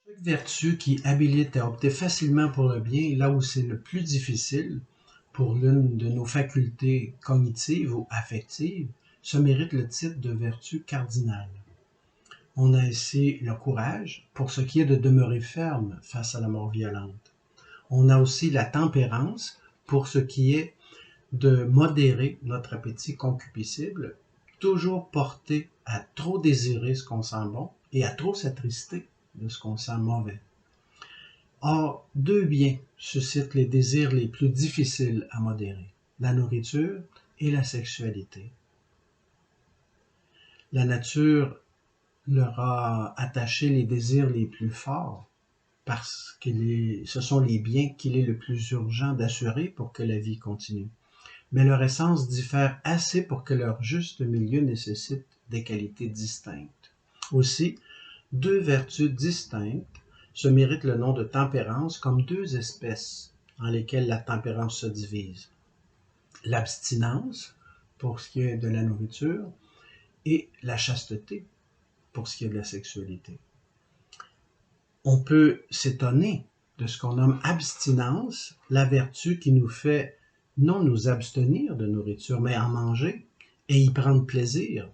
Chaque vertu qui habilite à opter facilement pour le bien, là où c'est le plus difficile pour l'une de nos facultés cognitives ou affectives, se mérite le titre de vertu cardinale. On a ici le courage, pour ce qui est de demeurer ferme face à la mort violente. On a aussi la tempérance, pour ce qui est de modérer notre appétit concupiscible, toujours porté à trop désirer ce qu'on sent bon et à trop s'attrister de ce qu'on sent mauvais. Or, deux biens suscitent les désirs les plus difficiles à modérer, la nourriture et la sexualité. La nature leur a attaché les désirs les plus forts parce que ce sont les biens qu'il est le plus urgent d'assurer pour que la vie continue. Mais leur essence diffère assez pour que leur juste milieu nécessite des qualités distinctes. Aussi, deux vertus distinctes se méritent le nom de tempérance comme deux espèces en lesquelles la tempérance se divise. L'abstinence, pour ce qui est de la nourriture, et la chasteté, pour ce qui est de la sexualité. On peut s'étonner de ce qu'on nomme abstinence, la vertu qui nous fait non nous abstenir de nourriture, mais en manger et y prendre plaisir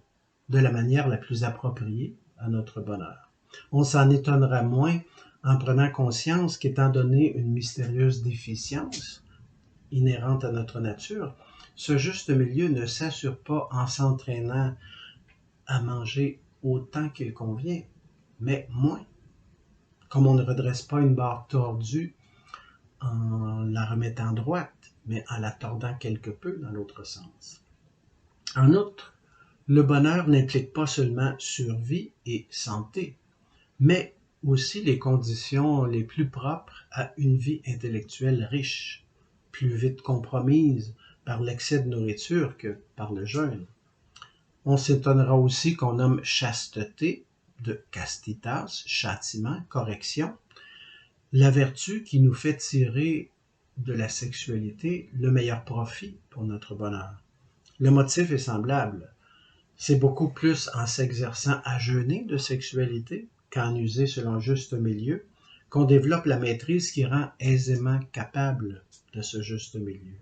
de la manière la plus appropriée à notre bonheur. On s'en étonnera moins en prenant conscience qu'étant donné une mystérieuse déficience inhérente à notre nature, ce juste milieu ne s'assure pas en s'entraînant à manger autant qu'il convient, mais moins. Comme on ne redresse pas une barre tordue en la remettant droite, mais en la tordant quelque peu dans l'autre sens. En outre, le bonheur n'implique pas seulement survie et santé, mais aussi les conditions les plus propres à une vie intellectuelle riche, plus vite compromise par l'excès de nourriture que par le jeûne. On s'étonnera aussi qu'on nomme chasteté, de castitas, châtiment, correction, la vertu qui nous fait tirer de la sexualité le meilleur profit pour notre bonheur. Le motif est semblable. C'est beaucoup plus en s'exerçant à jeûner de sexualité qu'à en user selon juste milieu qu'on développe la maîtrise qui rend aisément capable de ce juste milieu.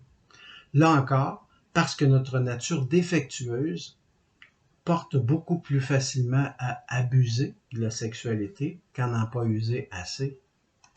Là encore, parce que notre nature défectueuse porte beaucoup plus facilement à abuser de la sexualité qu'à n'en pas user assez.